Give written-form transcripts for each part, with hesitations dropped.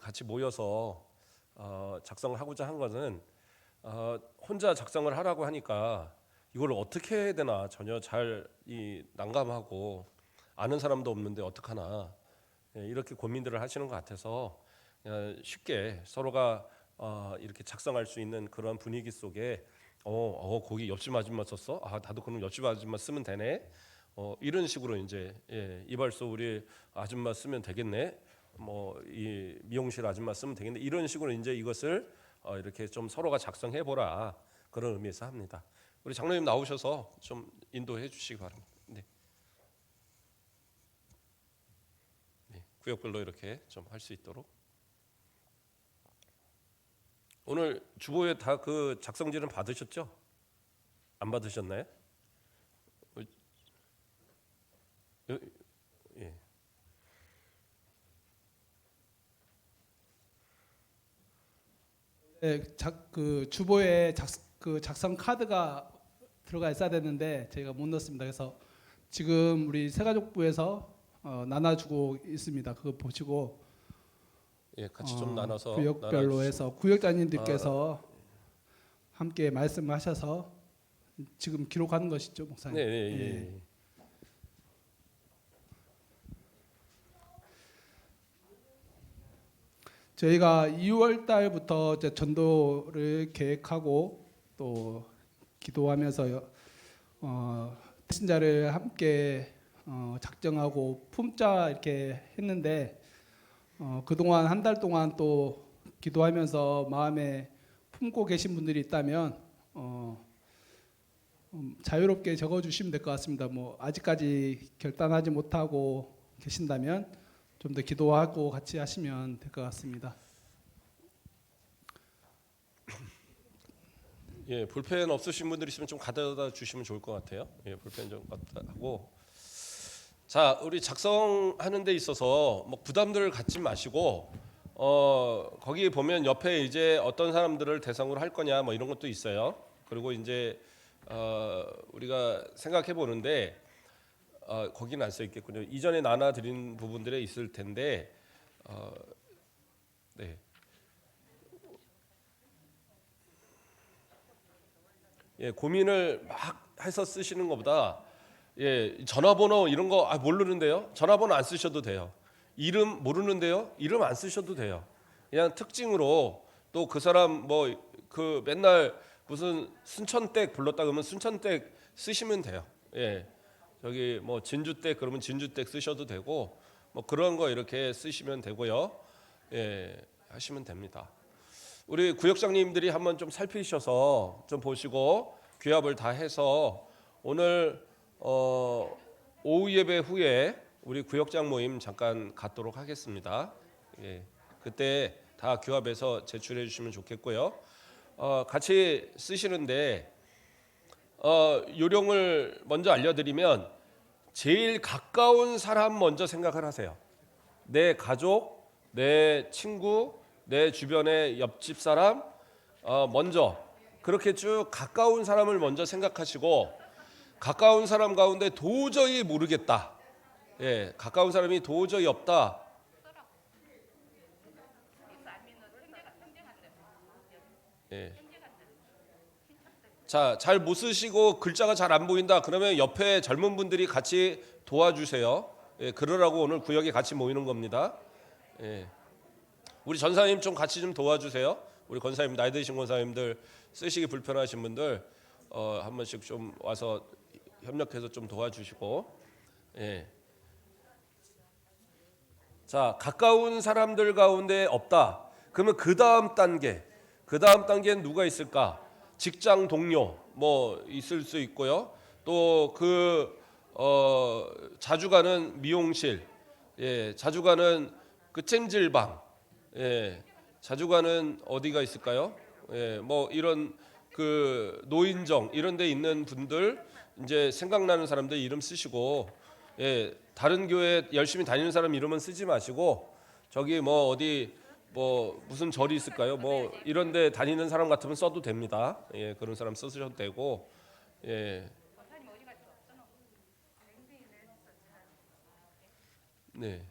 같이 모여서 작성을 하고자 한 것은 혼자 작성을 하라고 하니까 이걸 어떻게 해야 되나 전혀 잘 난감하고 아는 사람도 없는데 어떡하나 이렇게 고민들을 하시는 것 같아서 쉽게 서로가 이렇게 작성할 수 있는 그런 분위기 속에 거기 옆집 아줌마 썼어? 나도 그럼 옆집 아줌마 쓰면 되네. 이런 식으로 이제 이발소 우리 아줌마 쓰면 되겠네. 뭐 이 미용실 아줌마 쓰면 되겠네. 이런 식으로 이제 이것을 이렇게 좀 서로가 작성해 보라 그런 의미에서 합니다. 우리 장로님 나오셔서 좀 인도해 주시기 바랍니다. 네. 네. 구역별로 이렇게 좀 할 수 있도록. 오늘 주보에 다 그 작성지는 받으셨죠? 안 받으셨나요? 예. 네, 그 주보에 작성 카드가 들어가 있어야 되는데 저희가 못 넣었습니다. 그래서 지금 우리 새가족부에서 나눠주고 있습니다. 그거 보시고 같이 좀 나눠서 구역별로 해서 구역장님들께서 함께 말씀하셔서 지금 기록하는 것이죠, 목사님. 네, 예. 저희가 2월 달부터 이제 전도를 계획하고 또 기도하면서 신자를 함께 작정하고 품자 이렇게 했는데 그동안 한 달 동안 또 기도하면서 마음에 품고 계신 분들이 있다면 자유롭게 적어주시면 될 것 같습니다. 뭐 아직까지 결단하지 못하고 계신다면 좀 더 기도하고 같이 하시면 될 것 같습니다. 예, 볼펜 없으신 분들 있으면 좀 가져다 주시면 좋을 것 같아요. 예, 볼펜 좀 갖다 하고. 자, 우리 작성하는 데 있어서 뭐 부담들을 갖지 마시고 거기 보면 옆에 이제 어떤 사람들을 대상으로 할 거냐 뭐 이런 것도 있어요. 그리고 이제 우리가 생각해 보는데 거기는 안 써 있겠군요. 이전에 나눠 드린 부분들에 있을 텐데 네. 예, 고민을 막 해서 쓰시는 것보다 전화번호 이런 거 모르는데요. 전화번호 안 쓰셔도 돼요. 이름 모르는데요. 이름 안 쓰셔도 돼요. 그냥 특징으로 또 그 사람 뭐 그 맨날 무슨 순천댁 불렀다 그러면 순천댁 쓰시면 돼요. 예. 저기 뭐 진주댁 그러면 진주댁 쓰셔도 되고 뭐 그런 거 이렇게 쓰시면 되고요. 예. 하시면 됩니다. 우리 구역장님들이 한번 좀 살피셔서 좀 보시고 귀합을 다 해서 오늘 오후 예배 후에 우리 구역장 모임 잠깐 갖도록 하겠습니다. 예, 그때 다 규합해서 제출해 주시면 좋겠고요. 같이 쓰시는데 요령을 먼저 알려드리면 제일 가까운 사람 먼저 생각을 하세요. 내 가족, 내 친구, 내 주변의 옆집 사람 먼저 그렇게 쭉 가까운 사람을 먼저 생각하시고 가까운 사람 가운데 도저히 모르겠다. 예, 가까운 사람이 도저히 없다. 예. 자, 잘 못 쓰시고 글자가 잘 안 보인다. 그러면 옆에 젊은 분들이 같이 도와주세요. 예, 그러라고 오늘 구역에 같이 모이는 겁니다. 예. 우리 전사님 좀 같이 좀 도와주세요. 우리 권사님 나이 드신 권사님들 쓰시기 불편하신 분들 한 번씩 좀 와서 협력해서 좀 도와주시고. 예. 자, 가까운 사람들 가운데 없다. 그러면 그 다음 단계는 누가 있을까? 직장 동료 뭐 있을 수 있고요. 또 자주 가는 미용실, 자주 가는 그 찜질방, 자주 가는 어디가 있을까요? 뭐 이런 그 노인정 이런 데 있는 분들 이제 생각나는 사람들 이름 쓰시고 다른 교회 열심히 다니는 사람 이름은 쓰지 마시고 저기 뭐 어디 뭐 무슨 절이 있을까요? 뭐 이런 데 다니는 사람 같으면 써도 됩니다. 그런 사람 쓰셔도 되고 네.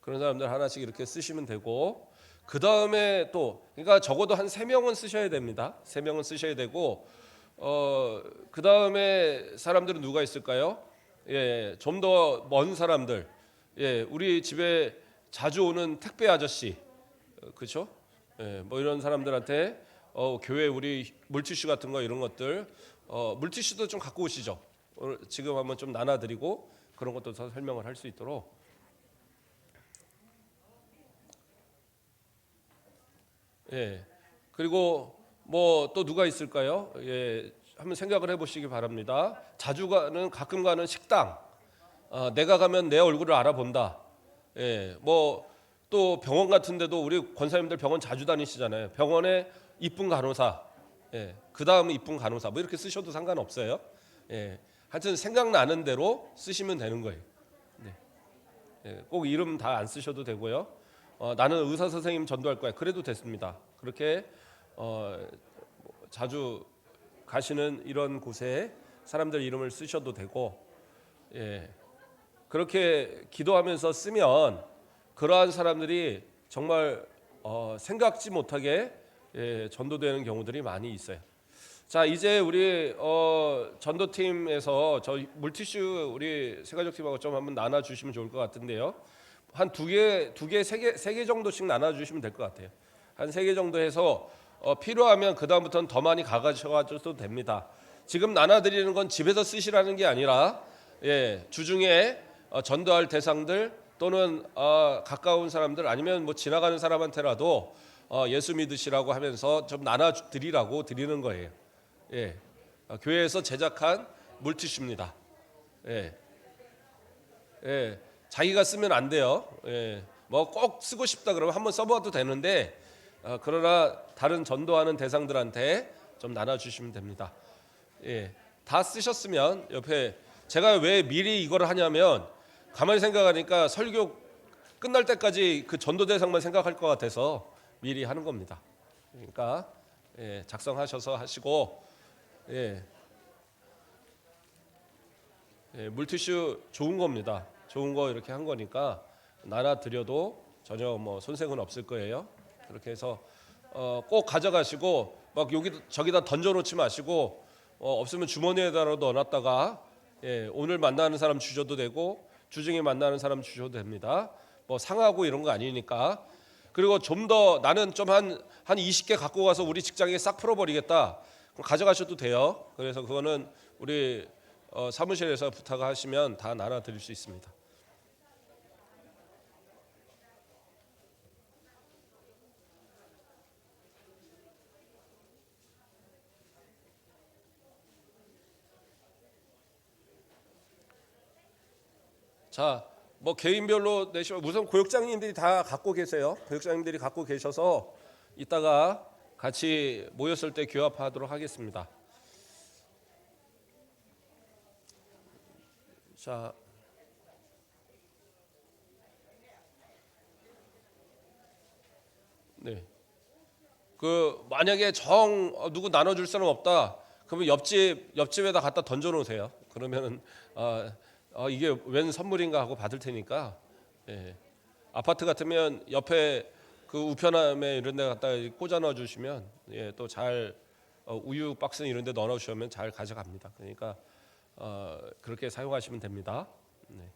그런 사람들 하나씩 이렇게 쓰시면 되고 그 다음에 또 그러니까 적어도 한 3명은 쓰셔야 됩니다. 3명은 쓰셔야 되고 그 다음에 사람들은 누가 있을까요? 예, 좀 더 먼 사람들, 예, 우리 집에 자주 오는 택배 아저씨, 그렇죠? 예, 뭐 이런 사람들한테 교회 우리 물티슈 같은 거 이런 것들, 물티슈도 좀 갖고 오시죠. 오늘 지금 한번 좀 나눠드리고 그런 것도 더 설명을 할 수 있도록. 예, 그리고 뭐 또 누가 있을까요? 예, 한번 생각을 해보시기 바랍니다. 자주 가는 가끔 가는 식당, 내가 가면 내 얼굴을 알아본다. 예, 뭐 또 병원 같은데도 우리 권사님들 병원 자주 다니시잖아요. 병원에 이쁜 간호사, 예, 그 다음에 이쁜 간호사, 뭐 이렇게 쓰셔도 상관없어요. 예, 하여튼 생각나는 대로 쓰시면 되는 거예요. 네, 예, 꼭 이름 다 안 쓰셔도 되고요. 나는 의사 선생님 전도할 거야. 그래도 됐습니다. 그렇게 자주 가시는 이런 곳에 사람들 이름을 쓰셔도 되고, 예, 그렇게 기도하면서 쓰면 그러한 사람들이 정말 생각지 못하게 예, 전도되는 경우들이 많이 있어요. 자, 이제 우리 전도팀에서 저 물티슈 우리 세가족팀하고 좀 한번 나눠 주시면 좋을 것 같은데요. 한 두 개, 세 개 정도씩 나눠 주시면 될 것 같아요. 한 3개 정도 해서 필요하면 그 다음부터는 더 많이 가져가셔도 됩니다. 지금 나눠드리는 건 집에서 쓰시라는 게 아니라, 예, 주중에 전도할 대상들 또는 가까운 사람들 아니면 뭐 지나가는 사람한테라도 예수 믿으시라고 하면서 좀 나눠드리라고 드리는 거예요. 예, 교회에서 제작한 물티슈입니다. 예, 예, 자기가 쓰면 안 돼요. 예, 뭐 꼭 쓰고 싶다 그러면 한번 써봐도 되는데, 그러나 다른 전도하는 대상들한테 좀 나눠주시면 됩니다. 예, 다 쓰셨으면 옆에 제가 왜 미리 이걸 하냐면 가만히 생각하니까 설교 끝날 때까지 그 전도 대상만 생각할 것 같아서 미리 하는 겁니다. 그러니까 예, 작성하셔서 하시고, 예, 예, 물티슈 좋은 겁니다. 좋은 거 이렇게 한 거니까 나눠드려도 전혀 뭐 손색은 없을 거예요. 그렇게 해서 꼭 가져가시고 막 여기 저기다 던져놓지 마시고 없으면 주머니에다가 넣어놨다가, 예, 오늘 만나는 사람 주셔도 되고 주중에 만나는 사람 주셔도 됩니다. 뭐 상하고 이런 거 아니니까. 그리고 좀 더 나는 좀 한 20개 갖고 가서 우리 직장에 싹 풀어버리겠다. 그럼 가져가셔도 돼요. 그래서 그거는 우리 사무실에서 부탁하시면 다 나눠드릴 수 있습니다. 자, 뭐 개인별로 내시면 우선 고역장님들이 다 갖고 계세요. 고역장님들이 갖고 계셔서 이따가 같이 모였을 때 교합하도록 하겠습니다. 자, 네. 그 만약에 누구 나눠줄 사람 없다. 그러면 옆집에다 갖다 던져놓으세요. 그러면은 이게 웬 선물인가 하고 받을 테니까. 예. 아파트 같으면 옆에 그 우편함에 이런 데 갖다 꽂아 넣어 주시면, 예, 또 잘 우유 박스 이런 데 넣어 놓으시면 잘 가져갑니다. 그러니까 그렇게 사용하시면 됩니다. 네.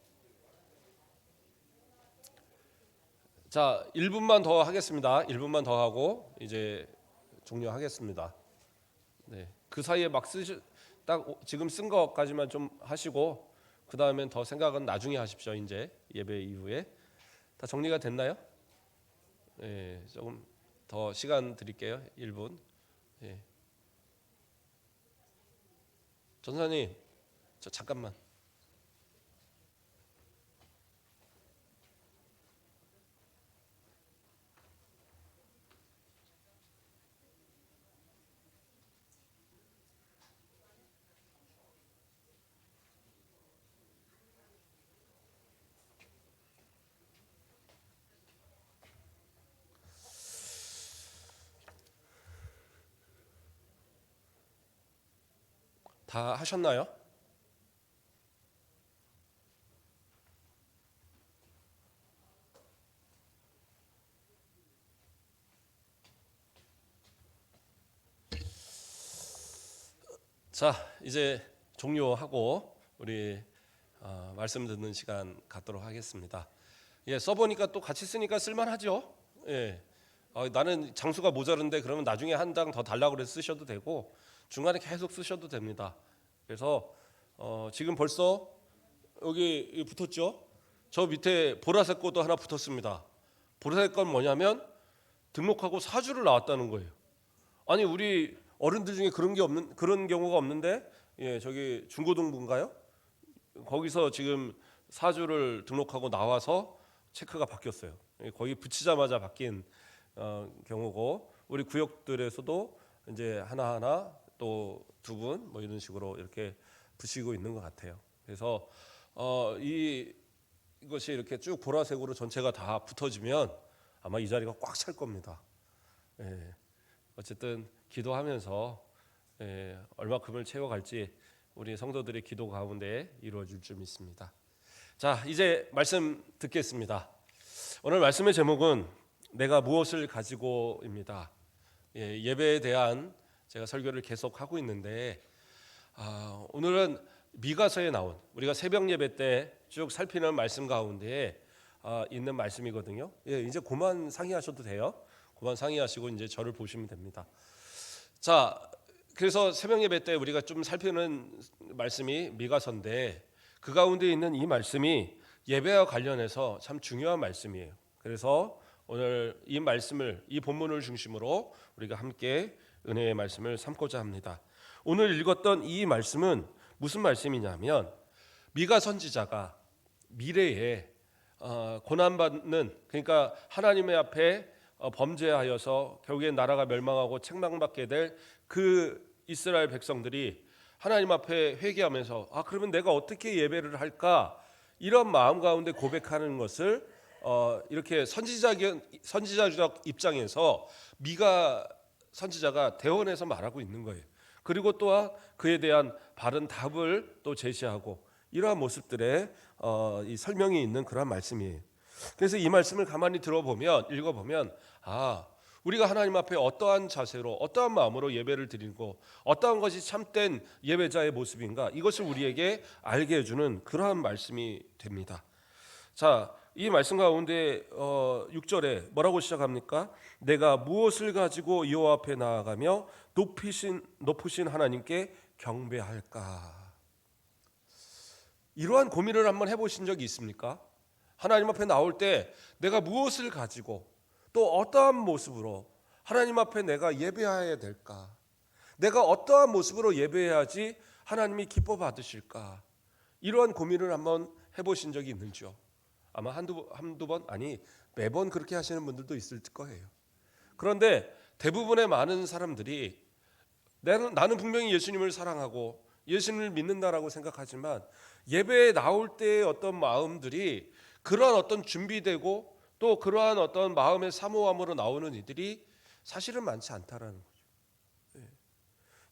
자, 1분만 더 하겠습니다. 1분만 더 하고 이제 종료하겠습니다. 네. 그 사이에 막 딱 지금 쓴 것까지만 좀 하시고 그 다음엔 더 생각은 나중에 하십시오. 이제 예배 이후에 다 정리가 됐나요? 예, 조금 더 시간 드릴게요. 1분. 예. 전사님, 저 잠깐만. 다 하셨나요? 자, 이제 종료하고 우리 말씀 듣는 시간 갖도록 하겠습니다. 예, 써보니까 또 같이 쓰니까 쓸만하죠. 예, 나는 장수가 모자른데 그러면 나중에 한 장 더 달라고 그래서 쓰셔도 되고 중간에 계속 쓰셔도 됩니다. 그래서 지금 벌써 여기 붙었죠. 저 밑에 보라색 거도 하나 붙었습니다. 보라색 건 뭐냐면 등록하고 사주를 나왔다는 거예요. 아니 우리 어른들 중에 그런 경우가 없는데, 예, 저기 중고등부인가요? 거기서 지금 사주를 등록하고 나와서 체크가 바뀌었어요. 거기 붙이자마자 바뀐 경우고, 우리 구역들에서도 이제 하나하나 또 두 분 뭐 이런 식으로 이렇게 붙이고 있는 것 같아요. 그래서 이것이 이렇게 쭉 보라색으로 전체가 다 붙어지면 아마 이 자리가 꽉 찰 겁니다. 예. 어쨌든 기도하면서 얼마큼을 채워갈지 우리 성도들의 기도 가운데 이루어질 줄 믿습니다. 자, 이제 말씀 듣겠습니다. 오늘 말씀의 제목은 내가 무엇을 가지고입니다. 예배에 대한 제가 설교를 계속 하고 있는데 오늘은 미가서에 나온, 우리가 새벽 예배 때 쭉 살피는 말씀 가운데 있는 말씀이거든요. 이제 그만 상의하셔도 돼요. 그만 상의하시고 이제 저를 보시면 됩니다. 자, 그래서 새벽 예배 때 우리가 좀 살피는 말씀이 미가서인데, 그 가운데 있는 이 말씀이 예배와 관련해서 참 중요한 말씀이에요. 그래서 오늘 이 말씀을, 이 본문을 중심으로 우리가 함께 은혜의 말씀을 삼고자 합니다. 오늘 읽었던 이 말씀은 무슨 말씀이냐면, 미가 선지자가 미래에 고난받는, 그러니까 하나님의 앞에 범죄하여서 결국엔 나라가 멸망하고 책망받게 될 그 이스라엘 백성들이 하나님 앞에 회개하면서 그러면 내가 어떻게 예배를 할까, 이런 마음 가운데 고백하는 것을 이렇게 선지자적 입장에서 미가 선지자가 대언해서 말하고 있는 거예요. 그리고 또한 그에 대한 바른 답을 또 제시하고, 이러한 모습들의 이 설명이 있는 그런 말씀이에요. 그래서 이 말씀을 가만히 들어보면, 읽어보면 우리가 하나님 앞에 어떠한 자세로, 어떠한 마음으로 예배를 드리고 어떠한 것이 참된 예배자의 모습인가, 이것을 우리에게 알게 해주는 그러한 말씀이 됩니다. 자, 이 말씀 가운데 6절에 뭐라고 시작합니까? 내가 무엇을 가지고 여호와 앞에 나아가며 높으신 하나님께 경배할까? 이러한 고민을 한번 해보신 적이 있습니까? 하나님 앞에 나올 때 내가 무엇을 가지고 또 어떠한 모습으로 하나님 앞에 내가 예배해야 될까? 내가 어떠한 모습으로 예배해야지 하나님이 기뻐 받으실까? 이러한 고민을 한번 해보신 적이 있는지요? 아마 한두 번, 아니 매번 그렇게 하시는 분들도 있을 거예요. 그런데 대부분의 많은 사람들이 나는 분명히 예수님을 사랑하고 예수님을 믿는다라고 생각하지만, 예배에 나올 때의 어떤 마음들이 그러한 어떤 준비되고 또 그러한 어떤 마음의 사모함으로 나오는 이들이 사실은 많지 않다라는 거죠.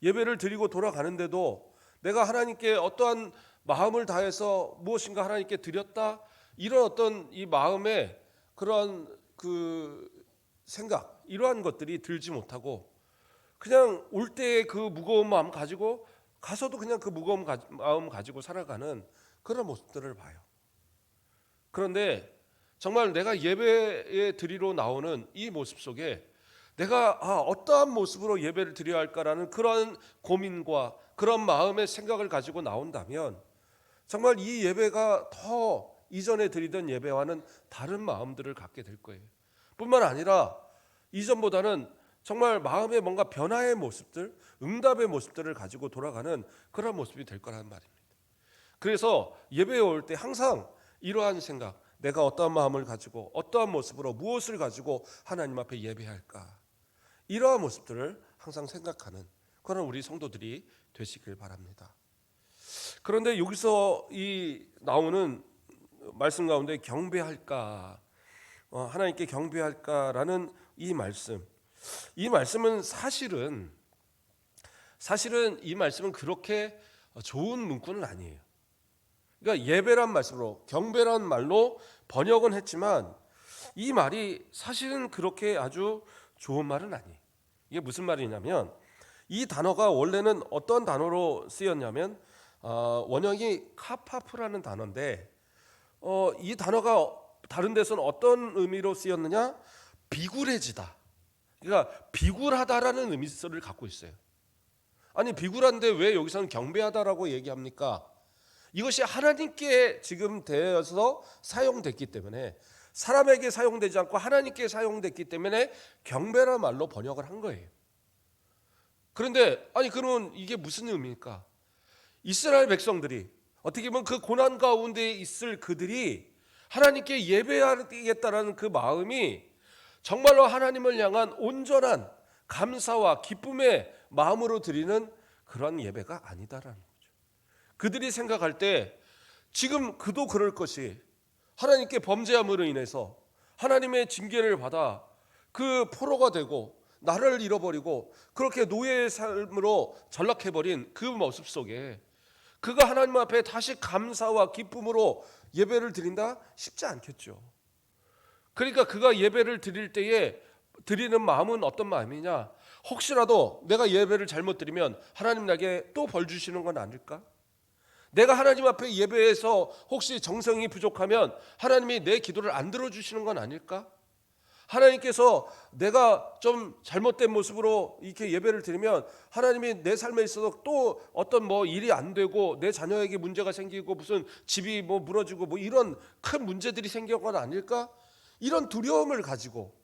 예배를 드리고 돌아가는데도 내가 하나님께 어떠한 마음을 다해서 무엇인가 하나님께 드렸다, 이런 어떤 이 마음의 그런 그 생각, 이러한 것들이 들지 못하고 그냥 올 때의 그 무거운 마음 가지고 가서도 그냥 그 무거운 마음 가지고 살아가는 그런 모습들을 봐요. 그런데 정말 내가 예배에 드리러 나오는 이 모습 속에 내가 어떠한 모습으로 예배를 드려야 할까라는 그런 고민과 그런 마음의 생각을 가지고 나온다면, 정말 이 예배가 더 이전에 드리던 예배와는 다른 마음들을 갖게 될 거예요. 뿐만 아니라 이전보다는 정말 마음의 뭔가 변화의 모습들, 응답의 모습들을 가지고 돌아가는 그런 모습이 될 거라는 말입니다. 그래서 예배에 올 때 항상 이러한 생각, 내가 어떠한 마음을 가지고 어떠한 모습으로 무엇을 가지고 하나님 앞에 예배할까, 이러한 모습들을 항상 생각하는 그런 우리 성도들이 되시길 바랍니다. 그런데 여기서 이 나오는 말씀 가운데 경배할까, 하나님께 경배할까라는 이 말씀은 사실은 이 말씀은 그렇게 좋은 문구는 아니에요. 그러니까 예배란 말씀으로, 경배란 말로 번역은 했지만 이 말이 사실은 그렇게 아주 좋은 말은 아니에요. 이게 무슨 말이냐면, 이 단어가 원래는 어떤 단어로 쓰였냐면 원형이 카파프라는 단어인데 이 단어가 다른 데서는 어떤 의미로 쓰였느냐? 비굴해지다. 그러니까 비굴하다라는 의미를 갖고 있어요. 아니 비굴한데 왜 여기서는 경배하다라고 얘기합니까? 이것이 하나님께 지금 되어서 사용됐기 때문에, 사람에게 사용되지 않고 하나님께 사용됐기 때문에 경배라는 말로 번역을 한 거예요. 그런데 아니 그러면 이게 무슨 의미입니까? 이스라엘 백성들이 어떻게 보면 그 고난 가운데 있을 그들이 하나님께 예배하겠다라는 그 마음이 정말로 하나님을 향한 온전한 감사와 기쁨의 마음으로 드리는 그런 예배가 아니다라는 거죠. 그들이 생각할 때 지금 그도 그럴 것이 하나님께 범죄함으로 인해서 하나님의 징계를 받아 그 포로가 되고 나를 잃어버리고 그렇게 노예의 삶으로 전락해버린 그 모습 속에 그가 하나님 앞에 다시 감사와 기쁨으로 예배를 드린다? 쉽지 않겠죠. 그러니까 그가 예배를 드릴 때에 드리는 마음은 어떤 마음이냐? 혹시라도 내가 예배를 잘못 드리면 하나님 나에게 또 벌 주시는 건 아닐까? 내가 하나님 앞에 예배해서 혹시 정성이 부족하면 하나님이 내 기도를 안 들어주시는 건 아닐까? 하나님께서 내가 좀 잘못된 모습으로 이렇게 예배를 드리면 하나님이 내 삶에 있어서 또 어떤 일이 안 되고 내 자녀에게 문제가 생기고 무슨 집이 무너지고 이런 큰 문제들이 생긴 건 아닐까? 이런 두려움을 가지고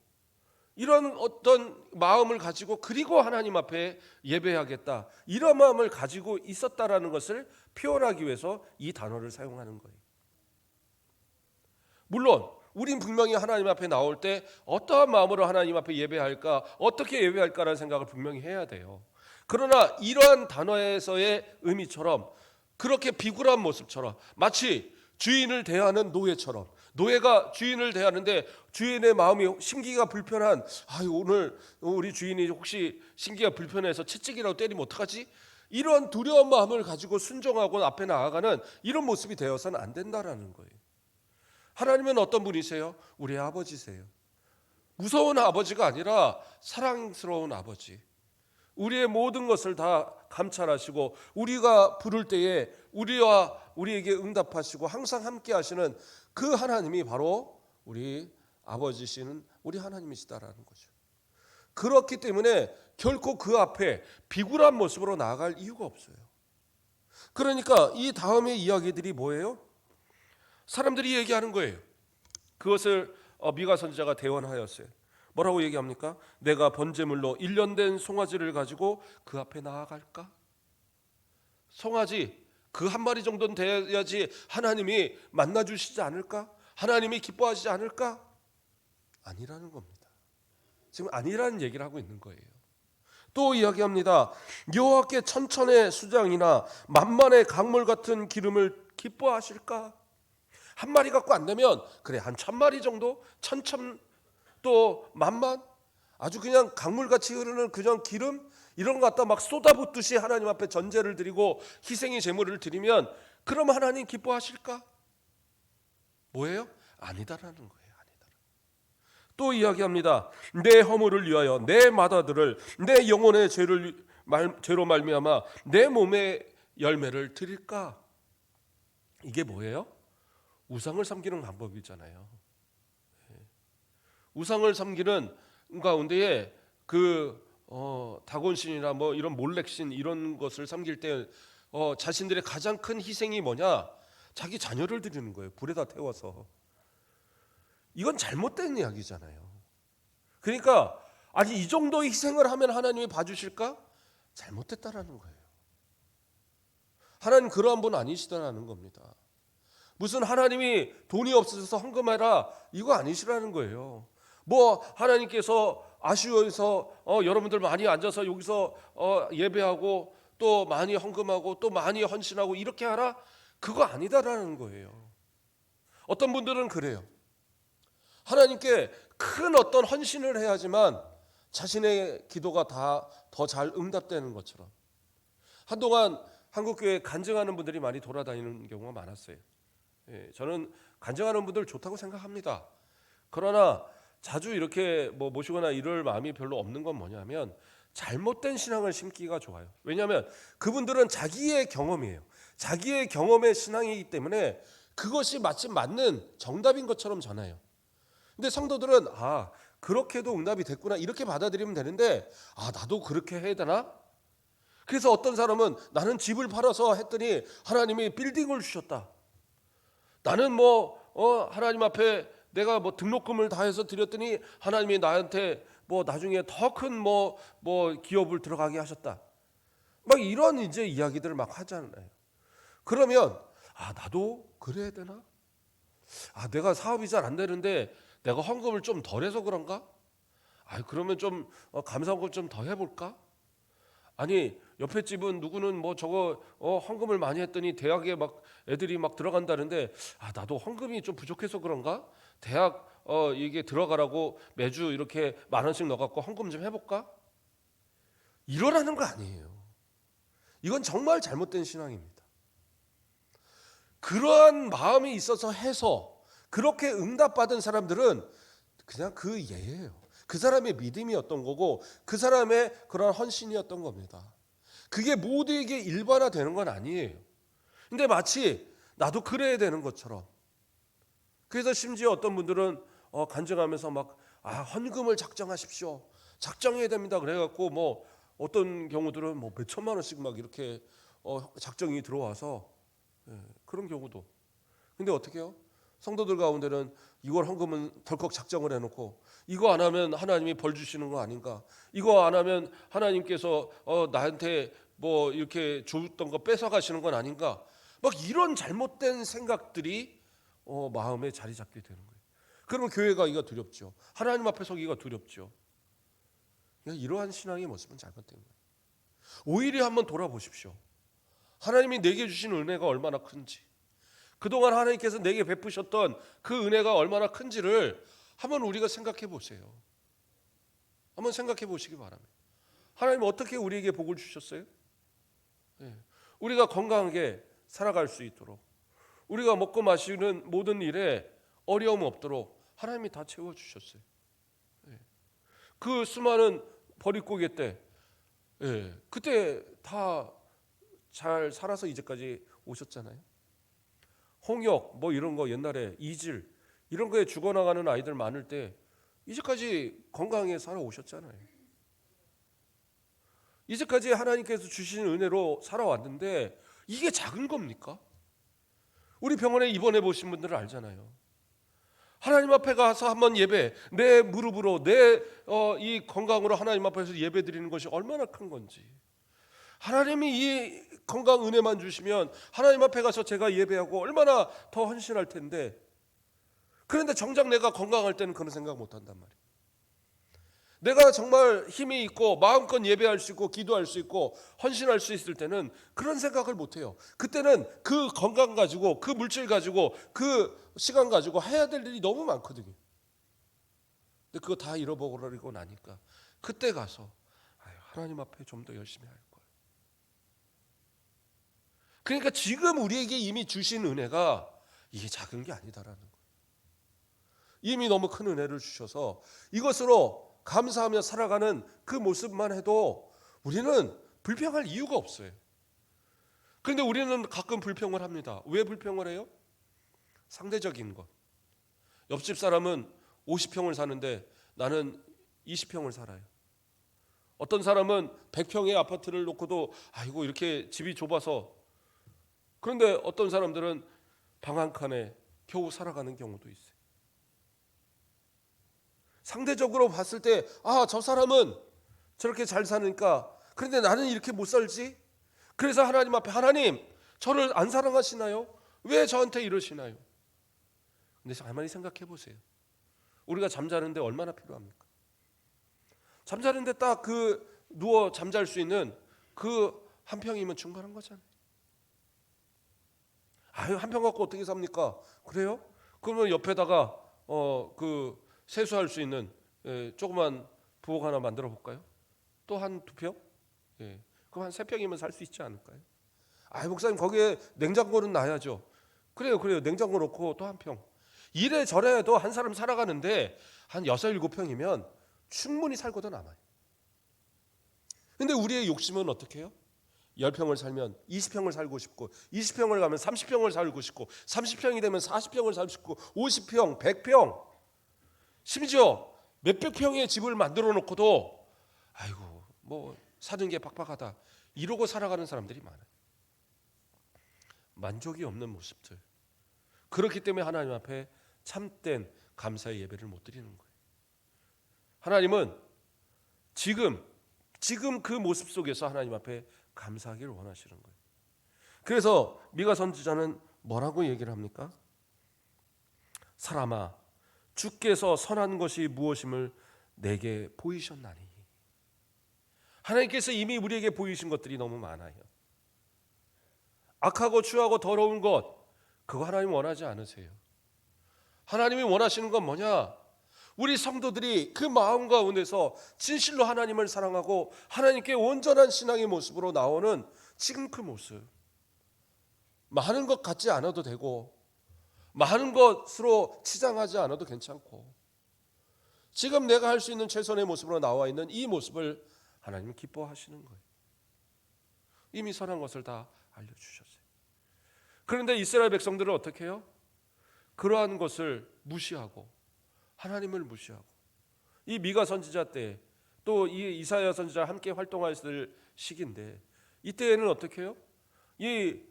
이런 어떤 마음을 가지고 그리고 하나님 앞에 예배하겠다 이런 마음을 가지고 있었다라는 것을 표현하기 위해서 이 단어를 사용하는 거예요. 물론 우린 분명히 하나님 앞에 나올 때 어떠한 마음으로 하나님 앞에 예배할까, 어떻게 예배할까라는 생각을 분명히 해야 돼요. 그러나 이러한 단어에서의 의미처럼 그렇게 비굴한 모습처럼 마치 주인을 대하는 노예처럼, 노예가 주인을 대하는데 주인의 마음이 심기가 불편한, 오늘 우리 주인이 혹시 심기가 불편해서 채찍이라도 때리면 어떡하지? 이런 두려운 마음을 가지고 순종하고 앞에 나아가는 이런 모습이 되어서는 안 된다라는 거예요. 하나님은 어떤 분이세요? 우리 아버지세요. 무서운 아버지가 아니라 사랑스러운 아버지. 우리의 모든 것을 다 감찰하시고 우리가 부를 때에 우리와 우리에게 응답하시고 항상 함께 하시는 그 하나님이 바로 우리 아버지시는 우리 하나님이시다라는 거죠. 그렇기 때문에 결코 그 앞에 비굴한 모습으로 나아갈 이유가 없어요. 그러니까 이 다음의 이야기들이 뭐예요? 사람들이 얘기하는 거예요. 그것을 미가 선지자가 대언하였어요. 뭐라고 얘기합니까? 내가 번제물로 1년 된 송아지를 가지고 그 앞에 나아갈까? 송아지 그 한 마리 정도는 돼야지 하나님이 만나주시지 않을까? 하나님이 기뻐하시지 않을까? 아니라는 겁니다. 지금 아니라는 얘기를 하고 있는 거예요. 또 이야기합니다. 여호와께 천천의 수장이나 만만의 강물 같은 기름을 기뻐하실까? 한 마리 갖고 안 되면 그래 한 1000마리 정도, 1000 또 만만, 아주 그냥 강물같이 흐르는 그냥 기름 이런 거 갖다 막 쏟아붓듯이 하나님 앞에 전제를 드리고 희생의 제물을 드리면 그럼 하나님 기뻐하실까? 뭐예요? 아니다라는 거예요. 아니다. 또 이야기합니다. 내 허물을 위하여 내 맏아들을 내 영혼의 죄로 말미암아 내 몸의 열매를 드릴까? 이게 뭐예요? 우상을 섬기는 방법이잖아요. 우상을 섬기는 가운데에 다곤신이나 이런 몰렉신 이런 것을 섬길 때 자신들의 가장 큰 희생이 뭐냐? 자기 자녀를 드리는 거예요. 불에다 태워서. 이건 잘못된 이야기잖아요. 그러니까 아니 이 정도의 희생을 하면 하나님이 봐주실까? 잘못됐다라는 거예요. 하나님 그러한 분 아니시다라는 겁니다. 무슨 하나님이 돈이 없어서 헌금해라 이거 아니시라는 거예요. 하나님께서 아쉬워서 여러분들 많이 앉아서 여기서 예배하고 또 많이 헌금하고 또 많이 헌신하고 이렇게 하라? 그거 아니다라는 거예요. 어떤 분들은 그래요. 하나님께 큰 어떤 헌신을 해야지만 자신의 기도가 다 더 잘 응답되는 것처럼. 한동안 한국교회에 간증하는 분들이 많이 돌아다니는 경우가 많았어요. 저는 간증하는 분들 좋다고 생각합니다. 그러나 자주 이렇게 뭐 모시거나 이럴 마음이 별로 없는 건 뭐냐면 잘못된 신앙을 심기가 좋아요. 왜냐하면 그분들은 자기의 경험이에요. 자기의 경험의 신앙이기 때문에 그것이 마치 맞는 정답인 것처럼 전해요. 근데 성도들은 그렇게도 응답이 됐구나 이렇게 받아들이면 되는데 나도 그렇게 해야 되나? 그래서 어떤 사람은 나는 집을 팔아서 했더니 하나님이 빌딩을 주셨다. 나는 하나님 앞에 내가 등록금을 다 해서 드렸더니 하나님이 나한테 나중에 더 큰 기업을 들어가게 하셨다. 막 이런 이제 이야기들을 막 하잖아요. 그러면 나도 그래야 되나? 내가 사업이 잘 안 되는데 내가 헌금을 좀 덜해서 그런가? 그러면 좀 감사헌금 좀 더 해볼까? 아니 옆에 집은 누구는 저거 헌금을 많이 했더니 대학에 막 애들이 막 들어간다는데 나도 헌금이 좀 부족해서 그런가? 대학 이게 들어가라고 매주 이렇게 10,000원씩 넣어갖고 헌금 좀 해볼까? 이러라는 거 아니에요. 이건 정말 잘못된 신앙입니다. 그러한 마음이 있어서 해서 그렇게 응답받은 사람들은 그냥 그 예예요. 그 사람의 믿음이었던 거고 그 사람의 그런 헌신이었던 겁니다. 그게 모두에게 일반화되는 건 아니에요. 근데 마치 나도 그래야 되는 것처럼. 그래서 심지어 어떤 분들은 간증하면서 헌금을 작정하십시오. 작정해야 됩니다. 그래갖고 어떤 경우들은 몇 천만 원씩 막 이렇게 작정이 들어와서 그런 경우도. 근데 어떻게 해요? 성도들 가운데는 이걸 헌금은 덜컥 작정을 해놓고 이거 안 하면 하나님이 벌 주시는 거 아닌가? 이거 안 하면 하나님께서 나한테 이렇게 줬던 거 뺏어 가시는 건 아닌가? 막 이런 잘못된 생각들이 마음에 자리 잡게 되는 거예요. 그러면 교회 가기가 두렵죠. 하나님 앞에 서기가 두렵죠. 이러한 신앙의 모습은 잘못된 거예요. 오히려 한번 돌아보십시오. 하나님이 내게 주신 은혜가 얼마나 큰지, 그동안 하나님께서 내게 베푸셨던 그 은혜가 얼마나 큰지를 한번 우리가 생각해 보세요. 한번 생각해 보시기 바랍니다. 하나님 어떻게 우리에게 복을 주셨어요? 우리가 건강하게 살아갈 수 있도록, 우리가 먹고 마시는 모든 일에 어려움 없도록 하나님이 다 채워주셨어요. 그 수많은 버릿고개 때 그때 다 잘 살아서 이제까지 오셨잖아요. 홍역 이런 거 옛날에 이질 이런 거에 죽어나가는 아이들 많을 때 이제까지 건강하게 살아오셨잖아요. 이제까지 하나님께서 주신 은혜로 살아왔는데 이게 작은 겁니까? 우리 병원에 입원해 보신 분들은 알잖아요. 하나님 앞에 가서 한번 예배, 내 무릎으로 내 이 건강으로 하나님 앞에서 예배 드리는 것이 얼마나 큰 건지, 하나님이 이 건강 은혜만 주시면 하나님 앞에 가서 제가 예배하고 얼마나 더 헌신할 텐데, 그런데 정작 내가 건강할 때는 그런 생각 못 한단 말이에요. 내가 정말 힘이 있고 마음껏 예배할 수 있고 기도할 수 있고 헌신할 수 있을 때는 그런 생각을 못 해요. 그때는 그 건강 가지고 그 물질 가지고 그 시간 가지고 해야 될 일이 너무 많거든요. 근데 그거 다 잃어버리고 나니까 그때 가서 하나님 앞에 좀 더 열심히 할 거예요. 그러니까 지금 우리에게 이미 주신 은혜가 이게 작은 게 아니다라는 거예요. 이미 너무 큰 은혜를 주셔서 이것으로 감사하며 살아가는 그 모습만 해도 우리는 불평할 이유가 없어요. 그런데 우리는 가끔 불평을 합니다. 왜 불평을 해요? 상대적인 것. 옆집 사람은 50평을 사는데 나는 20평을 살아요. 어떤 사람은 100평의 아파트를 놓고도 아이고 이렇게 집이 좁아서, 그런데 어떤 사람들은 방 한 칸에 겨우 살아가는 경우도 있어요. 상대적으로 봤을 때 저 사람은 저렇게 잘 사니까, 그런데 나는 이렇게 못 살지? 그래서 하나님 앞에 하나님 저를 안 사랑하시나요? 왜 저한테 이러시나요? 근데 가만히 생각해 보세요. 우리가 잠자는데 얼마나 필요합니까? 잠자는데 딱 누워 잠잘 수 있는 그 한 평이면 충분한 거잖아요. 한 평 갖고 어떻게 삽니까? 그래요? 그러면 옆에다가 세수할 수 있는 조그만 부엌 하나 만들어 볼까요? 또 한 2평? 그럼 한 3평이면 살 수 있지 않을까요? 목사님 거기에 냉장고는 놔야죠. 그래요. 냉장고 놓고 또 한 평. 이래저래도 한 사람 살아가는데 한 6, 7평이면 충분히 살고도 남아요. 근데 우리의 욕심은 어떻게 해요? 10평을 살면 20평을 살고 싶고, 20평을 가면 30평을 살고 싶고, 30평이 되면 40평을 살고 싶고, 50평, 100평, 심지어 몇백 평의 집을 만들어 놓고도 아이고 뭐 사는 게 빡빡하다 이러고 살아가는 사람들이 많아요. 만족이 없는 모습들. 그렇기 때문에 하나님 앞에 참된 감사의 예배를 못 드리는 거예요. 하나님은 지금 그 모습 속에서 하나님 앞에 감사하기를 원하시는 거예요. 그래서 미가 선지자는 뭐라고 얘기를 합니까? 사람아, 주께서 선한 것이 무엇임을 내게 보이셨나니. 하나님께서 이미 우리에게 보이신 것들이 너무 많아요. 악하고 추하고 더러운 것, 그거 하나님 원하지 않으세요. 하나님이 원하시는 건 뭐냐? 우리 성도들이 그 마음 가운데서 진실로 하나님을 사랑하고 하나님께 온전한 신앙의 모습으로 나오는 지금 그 모습. 많은 것 갖지 않아도 되고 많은 것으로 치장하지 않아도 괜찮고 지금 내가 할 수 있는 최선의 모습으로 나와 있는 이 모습을 하나님은 기뻐하시는 거예요. 이미 선한 것을 다 알려주셨어요. 그런데 이스라엘 백성들은 어떻게 해요? 그러한 것을 무시하고 하나님을 무시하고 이 미가 선지자 때 또 이 이사야 선지자 함께 활동했을 시기인데 이때에는 어떻게 해요? 이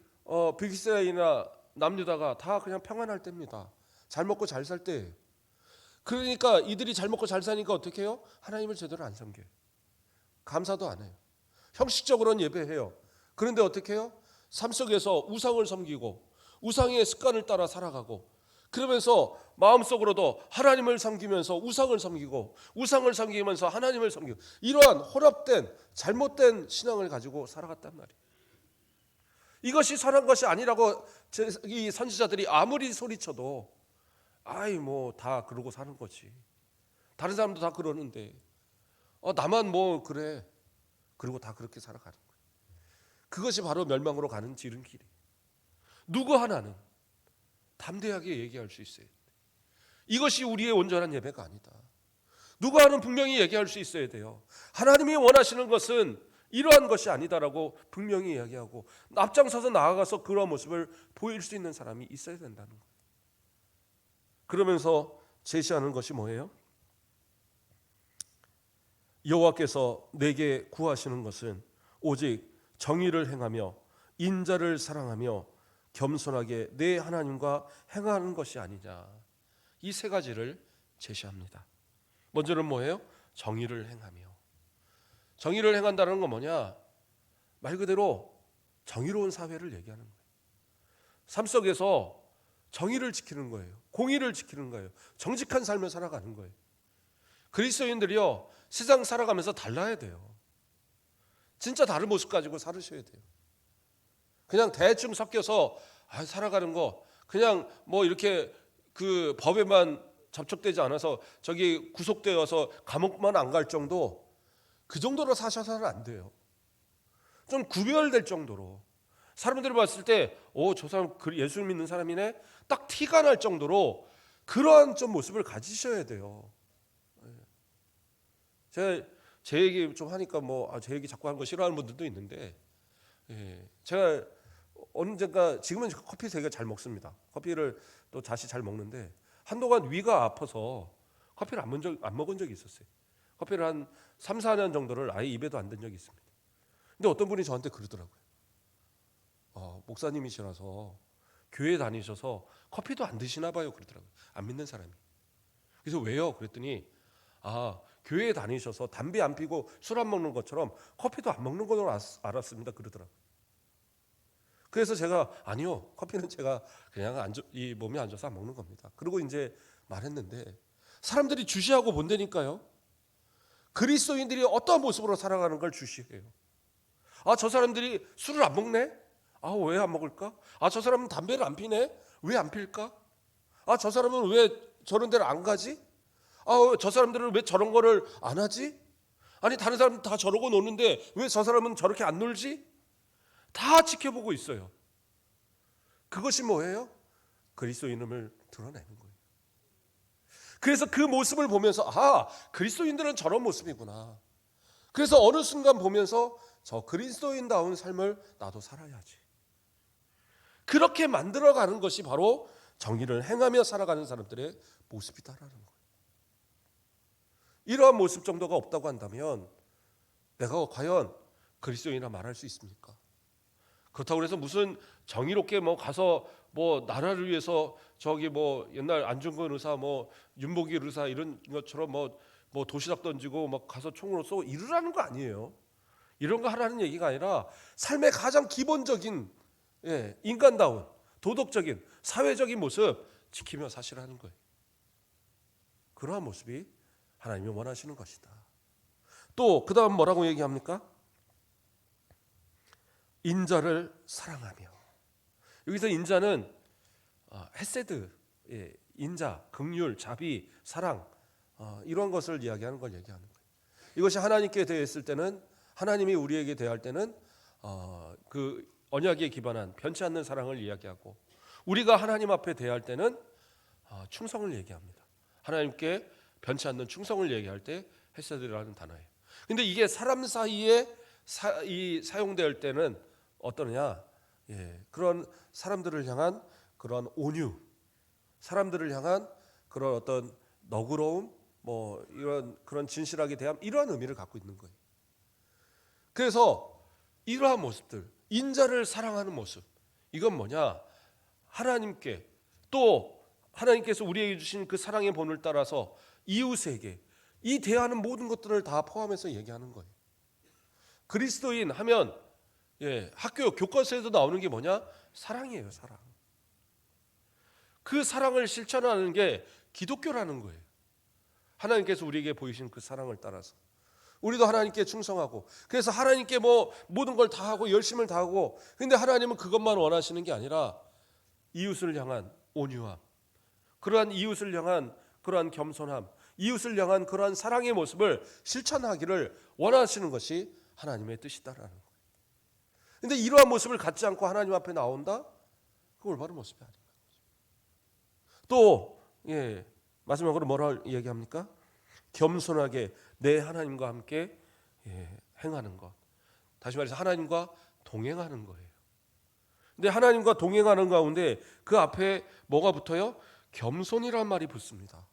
북이스라엘이나 남유다가 다 그냥 평안할 때입니다. 잘 먹고 잘 살 때예요. 그러니까 이들이 잘 먹고 잘 사니까 어떻게 해요? 하나님을 제대로 안 섬겨요. 감사도 안 해요. 형식적으로는 예배해요. 그런데 어떻게 해요? 삶 속에서 우상을 섬기고 우상의 습관을 따라 살아가고 그러면서 마음속으로도 하나님을 섬기면서 우상을 섬기고 우상을 섬기면서 하나님을 섬기고 이러한 혼합된 잘못된 신앙을 가지고 살아갔단 말이에요. 이것이 선한 것이 아니라고 이 선지자들이 아무리 소리쳐도 아이 뭐 다 그러고 사는 거지. 다른 사람도 다 그러는데 나만 뭐 그래. 그리고 다 그렇게 살아가는 거예요. 그것이 바로 멸망으로 가는 지름길이에요. 누구 하나는 담대하게 얘기할 수 있어요. 이것이 우리의 온전한 예배가 아니다. 누구 하나는 분명히 얘기할 수 있어야 돼요. 하나님이 원하시는 것은 이러한 것이 아니다라고 분명히 이야기하고 앞장서서 나아가서 그러한 모습을 보일 수 있는 사람이 있어야 된다는 거예요. 그러면서 제시하는 것이 뭐예요? 여호와께서 내게 구하시는 것은 오직 정의를 행하며 인자를 사랑하며 겸손하게 내 하나님과 행하는 것이 아니냐. 이 세 가지를 제시합니다. 먼저는 뭐예요? 정의를 행하며. 정의를 행한다는 건 뭐냐? 말 그대로 정의로운 사회를 얘기하는 거예요. 삶 속에서 정의를 지키는 거예요. 공의를 지키는 거예요. 정직한 삶을 살아가는 거예요. 그리스도인들이요, 세상 살아가면서 달라야 돼요. 진짜 다른 모습 가지고 살으셔야 돼요. 그냥 대충 섞여서 살아가는 거 그냥 뭐 이렇게 그 법에만 접촉되지 않아서 저기 구속되어서 감옥만 안 갈 정도 그 정도로 사셔서는 안 돼요. 좀 구별될 정도로 사람들이 봤을 때 저 사람 예수 믿는 사람이네 딱 티가 날 정도로 그러한 좀 모습을 가지셔야 돼요. 제 얘기 좀 하니까 제 얘기 자꾸 하는 거 싫어하는 분들도 있는데 제가 언젠가 지금은 커피 되게 잘 먹습니다. 커피를 또 다시 잘 먹는데 한동안 위가 아파서 커피를 안 먹은 적이 있었어요. 커피를 한 3, 4년 정도를 아예 입에도 안 댄 적이 있습니다. 근데 어떤 분이 저한테 그러더라고요. 목사님이시라서 교회 다니셔서 커피도 안 드시나 봐요. 그러더라고요. 안 믿는 사람이. 그래서 왜요? 그랬더니 교회에 다니셔서 담배 안 피고 술 안 먹는 것처럼 커피도 안 먹는 걸로 알았습니다. 그러더라고요. 그래서 제가 아니요. 커피는 제가 그냥 이 몸이 안 좋아서 안 먹는 겁니다. 그리고 이제 말했는데 사람들이 주시하고 본다니까요. 그리스도인들이 어떠한 모습으로 살아가는 걸 주시해요. 저 사람들이 술을 안 먹네? 왜 안 먹을까? 저 사람은 담배를 안 피네? 왜 안 필까? 저 사람은 왜 저런 데를 안 가지? 저 사람들은 왜 저런 거를 안 하지? 아니 다른 사람은 다 저러고 노는데 왜 저 사람은 저렇게 안 놀지? 다 지켜보고 있어요. 그것이 뭐예요? 그리스도인임을 드러내는 거예요. 그래서 그 모습을 보면서 그리스도인들은 저런 모습이구나. 그래서 어느 순간 보면서 저 그리스도인다운 삶을 나도 살아야지. 그렇게 만들어가는 것이 바로 정의를 행하며 살아가는 사람들의 모습이다라는 거예요. 이러한 모습 정도가 없다고 한다면 내가 과연 그리스도인이라 말할 수 있습니까? 그렇다고 해서 무슨 정의롭게 가서 나라를 위해서 저기 옛날 안중근 의사 윤복일 의사 이런 것처럼 도시락 던지고 가서 총으로 쏘고 이러라는 거 아니에요. 이런 거 하라는 얘기가 아니라 삶의 가장 기본적인 인간다운 도덕적인 사회적인 모습 지키며 사시라는 거예요. 그러한 모습이 하나님이 원하시는 것이다. 또 그 다음 뭐라고 얘기합니까? 인자를 사랑하며. 여기서 인자는 헤세드, 인자, 긍휼, 자비, 사랑 이런 것을 이야기하는 걸 얘기하는 거예요. 이것이 하나님께 대했을 때는 하나님이 우리에게 대할 때는 그 언약에 기반한 변치 않는 사랑을 이야기하고 우리가 하나님 앞에 대할 때는 충성을 얘기합니다. 하나님께 변치 않는 충성을 얘기할 때 헤세드라는 단어예요. 근데 이게 사람 사이에 사용될 때는 어떠냐? 그런 사람들을 향한 그런 온유, 사람들을 향한 그런 어떤 너그러움, 이런 그런 진실하게 대함 이러한 의미를 갖고 있는 거예요. 그래서 이러한 모습들, 인자를 사랑하는 모습, 이건 뭐냐? 하나님께 또 하나님께서 우리에게 주신 그 사랑의 본을 따라서 이웃에게 이 대하는 모든 것들을 다 포함해서 얘기하는 거예요. 그리스도인 하면 학교 교과서에도 나오는 게 뭐냐? 사랑이에요, 사랑. 그 사랑을 실천하는 게 기독교라는 거예요. 하나님께서 우리에게 보이신 그 사랑을 따라서 우리도 하나님께 충성하고 그래서 하나님께 모든 걸 다 하고 열심을 다하고 근데 하나님은 그것만 원하시는 게 아니라 이웃을 향한 온유함, 그러한 이웃을 향한 그러한 겸손함, 이웃을 향한 그러한 사랑의 모습을 실천하기를 원하시는 것이 하나님의 뜻이다라는 거예요. 근데 이러한 모습을 갖지 않고 하나님 앞에 나온다? 그 올바른 모습이 아닙니다. 또 마지막으로 뭐라 얘기합니까? 겸손하게 내 하나님과 함께 행하는 것. 다시 말해서 하나님과 동행하는 거예요. 근데 하나님과 동행하는 가운데 그 앞에 뭐가 붙어요? 겸손이라는 말이 붙습니다.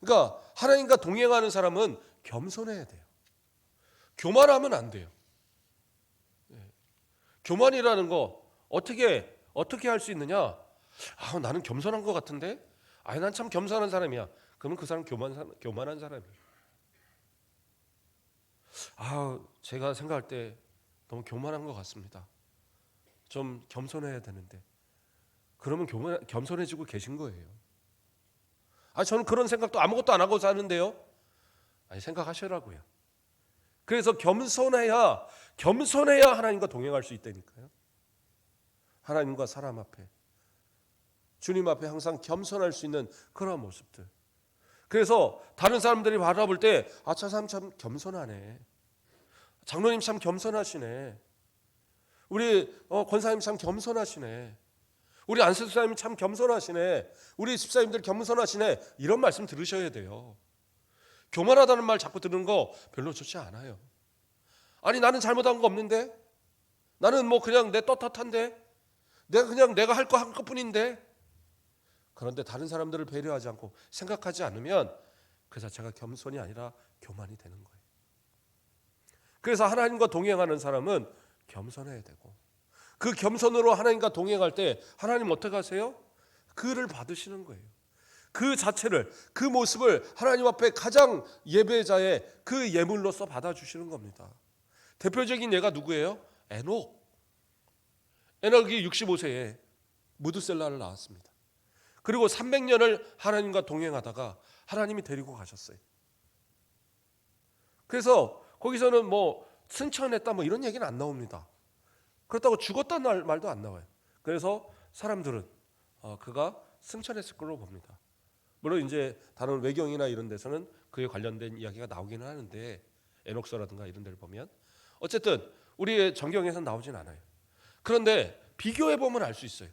그러니까 하나님과 동행하는 사람은 겸손해야 돼요. 교만하면 안 돼요. 교만이라는 거 어떻게 할 수 있느냐? 나는 겸손한 것 같은데? 난 참 겸손한 사람이야. 그러면 그 사람 교만한 사람이에요. 제가 생각할 때 너무 교만한 것 같습니다. 좀 겸손해야 되는데. 그러면 겸손해지고 계신 거예요. 저는 그런 생각도 아무것도 안 하고 사는데요. 생각하시라고요. 그래서 겸손해야 하나님과 동행할 수 있다니까요. 하나님과 사람 앞에 주님 앞에 항상 겸손할 수 있는 그런 모습들. 그래서 다른 사람들이 바라볼 때 저 사람 참 겸손하네. 장로님 참 겸손하시네. 우리 권사님 참 겸손하시네. 우리 안수사님 참 겸손하시네. 우리 집사님들 겸손하시네. 이런 말씀 들으셔야 돼요. 교만하다는 말 자꾸 듣는 거 별로 좋지 않아요. 나는 잘못한 거 없는데? 나는 그냥 내 떳떳한데? 내가 할 거 한 것뿐인데? 그런데 다른 사람들을 배려하지 않고 생각하지 않으면 그 자체가 겸손이 아니라 교만이 되는 거예요. 그래서 하나님과 동행하는 사람은 겸손해야 되고 그 겸손으로 하나님과 동행할 때 하나님 어떻게 하세요? 그를 받으시는 거예요. 그 자체를, 그 모습을 하나님 앞에 가장 예배자의 그 예물로서 받아주시는 겁니다. 대표적인 예가 누구예요? 에녹. 에녹이 65세에 무드셀라를 낳았습니다. 그리고 300년을 하나님과 동행하다가 하나님이 데리고 가셨어요. 그래서 거기서는 승천했다 이런 얘기는 안 나옵니다. 그렇다고 죽었다는 말도 안 나와요. 그래서 사람들은 그가 승천했을 걸로 봅니다. 물론 이제 다른 외경이나 이런 데서는 그에 관련된 이야기가 나오기는 하는데 에녹서라든가 이런 데를 보면 어쨌든 우리의 정경에서는 나오진 않아요. 그런데 비교해 보면 알 수 있어요.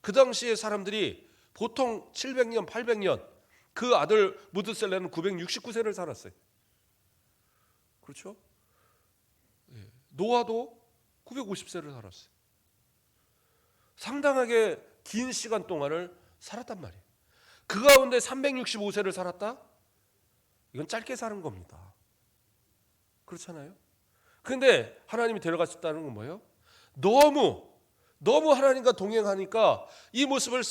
그 당시에 사람들이 보통 700년, 800년, 그 아들 무드셀레는 969세를 살았어요. 그렇죠? 노아도 950세를 살았어요. 상당하게 긴 시간 동안을 살았단 말이에요. 그 가운데 365세를 살았다? 이건 짧게 사는 겁니다. 그렇잖아요? 그런데 하나님이 데려가셨다는 건 뭐예요? 너무 하나님과 동행하니까 이 모습을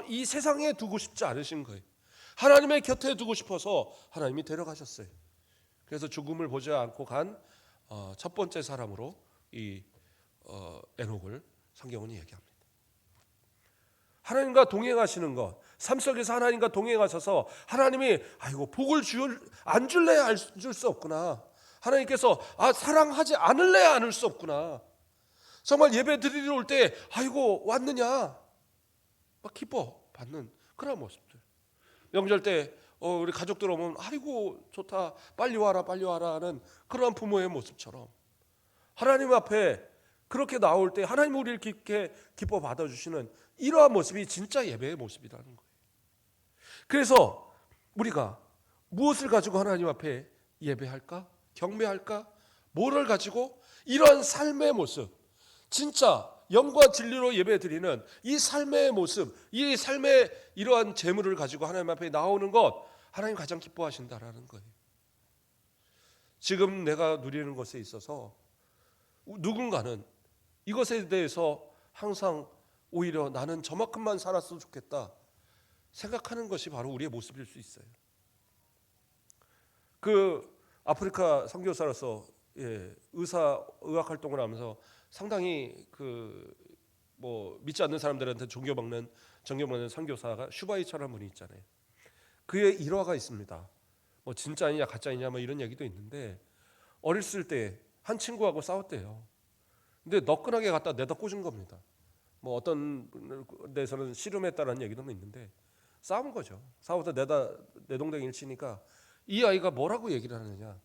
이 세상에 두고 싶지 않으신 거예요. 하나님의 곁에 두고 싶어서 하나님이 데려가셨어요. 그래서 죽음을 보지 않고 간 첫 번째 사람으로 이 에녹을 성경은 얘기합니다. 하나님과 동행하시는 것, 삶 속에서 하나님과 동행하셔서 하나님이 복을 안 줄래 안 줄 수 없구나. 하나님께서 사랑하지 않을래 않을 수 없구나. 정말 예배 드리러 올 때 왔느냐 막 기뻐 받는 그런 모습들. 명절 때 우리 가족들 오면 좋다 빨리 와라 하는 그러한 부모의 모습처럼 하나님 앞에 그렇게 나올 때 하나님 우리를 깊게 기뻐 받아주시는 이러한 모습이 진짜 예배의 모습이라는 거예요. 그래서 우리가 무엇을 가지고 하나님 앞에 예배할까? 경배할까? 뭐를 가지고 이러한 삶의 모습, 진짜 영과 진리로 예배드리는 이 삶의 모습, 이 삶의 이러한 재물을 가지고 하나님 앞에 나오는 것, 하나님 가장 기뻐하신다라는 거예요. 지금 내가 누리는 것에 있어서 누군가는 이것에 대해서 항상 오히려 나는 저만큼만 살았으면 좋겠다 생각하는 것이 바로 우리의 모습일 수 있어요. 그 아프리카 선교사로서 의학 활동을 하면서 상당히 믿지 않는 사람들한테 존경받는 선교사가 슈바이처라는 분이 있잖아요. 그의 일화가 있습니다. 진짜이냐 가짜이냐 이런 얘기도 있는데 어렸을 때 한 친구하고 싸웠대요. 근데 너끈하게 갖다 내다 꽂은 겁니다. 어떤 데서는 씨름했다라는 얘기도 있는데 싸운 거죠. 싸워서 내동댕이를 치니까 이 아이가 뭐라고 얘기를 하느냐.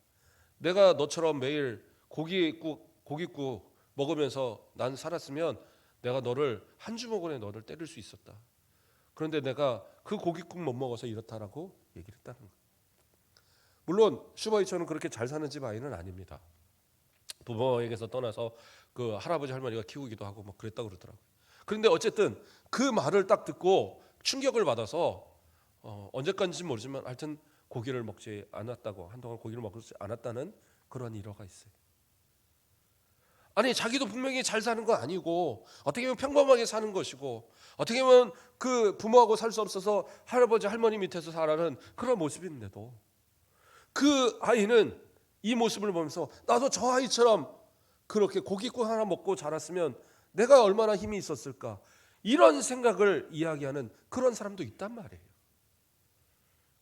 내가 너처럼 매일 고깃국 먹으면서 난 살았으면 내가 너를 한 주먹으로 너를 때릴 수 있었다. 그런데 내가 그 고깃국 못 먹어서 이렇다라고 얘기를 했다는 거예요. 물론 슈바이처는 그렇게 잘 사는 집 아이는 아닙니다. 부모에게서 떠나서 그 할아버지 할머니가 키우기도 하고 그랬다고 그러더라고요. 그런데 어쨌든 그 말을 딱 듣고 충격을 받아서 언제까지인지 모르지만 하여튼 고기를 먹지 않았다고, 한동안 고기를 먹지 않았다는 그런 일화가 있어요. 아니 자기도 분명히 잘 사는 건 아니고 어떻게 보면 평범하게 사는 것이고 어떻게 보면 그 부모하고 살 수 없어서 할아버지 할머니 밑에서 살아가는 그런 모습인데도 그 아이는 이 모습을 보면서 나도 저 아이처럼 그렇게 고깃국 하나 먹고 자랐으면 내가 얼마나 힘이 있었을까, 이런 생각을 이야기하는 그런 사람도 있단 말이에요.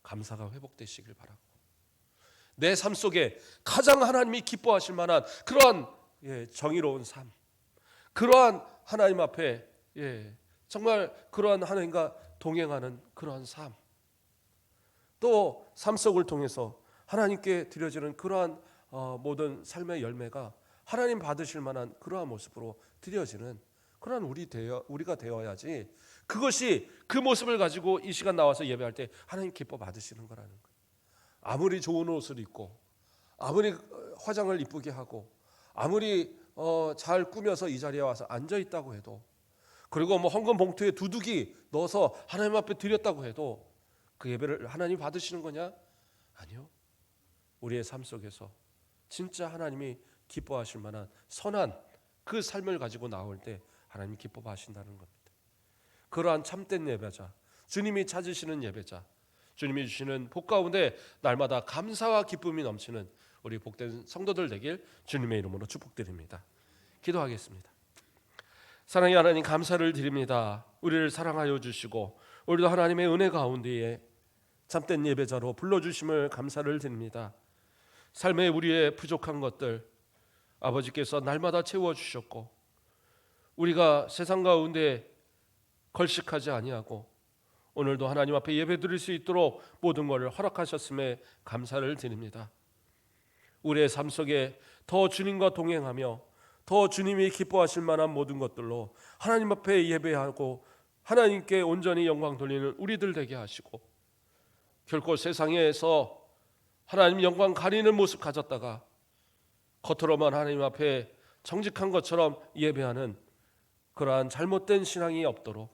감사가 회복되시길 바라고 내 삶 속에 가장 하나님이 기뻐하실 만한 그러한 정의로운 삶, 그러한 하나님 앞에 정말 그러한 하나님과 동행하는 그러한 삶, 또 삶 속을 통해서 하나님께 드려지는 그러한 모든 삶의 열매가 하나님 받으실 만한 그러한 모습으로 드려지는 그러한 우리가 되어야지, 그것이 그 모습을 가지고 이 시간 나와서 예배할 때 하나님 기뻐 받으시는 거라는 거예요. 아무리 좋은 옷을 입고 아무리 화장을 이쁘게 하고 아무리 잘 꾸며서 이 자리에 와서 앉아 있다고 해도, 그리고 헌금 봉투에 두둑이 넣어서 하나님 앞에 드렸다고 해도 그 예배를 하나님 받으시는 거냐? 아니요. 우리의 삶 속에서 진짜 하나님이 기뻐하실 만한 선한 그 삶을 가지고 나올 때 하나님이 기뻐하신다는 겁니다. 그러한 참된 예배자, 주님이 찾으시는 예배자, 주님이 주시는 복 가운데 날마다 감사와 기쁨이 넘치는 우리 복된 성도들 되길 주님의 이름으로 축복드립니다. 기도하겠습니다. 사랑의 하나님, 감사를 드립니다. 우리를 사랑하여 주시고 우리도 하나님의 은혜 가운데에 참된 예배자로 불러주심을 감사를 드립니다. 삶에 우리의 부족한 것들 아버지께서 날마다 채워주셨고 우리가 세상 가운데 걸식하지 아니하고 오늘도 하나님 앞에 예배드릴 수 있도록 모든 것을 허락하셨음에 감사를 드립니다. 우리의 삶 속에 더 주님과 동행하며 더 주님이 기뻐하실 만한 모든 것들로 하나님 앞에 예배하고 하나님께 온전히 영광 돌리는 우리들 되게 하시고, 결코 세상에서 하나님 영광 가리는 모습 가졌다가 겉으로만 하나님 앞에 정직한 것처럼 예배하는 그러한 잘못된 신앙이 없도록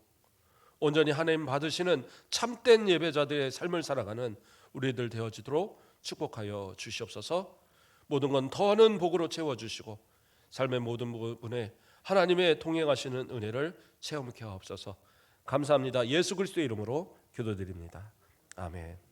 온전히 하나님 받으시는 참된 예배자들의 삶을 살아가는 우리들 되어지도록 축복하여 주시옵소서. 모든 건 더하는 복으로 채워주시고 삶의 모든 부분에 하나님의 동행하시는 은혜를 체험케 하옵소서. 감사합니다. 예수 그리스도의 이름으로 기도드립니다. 아멘.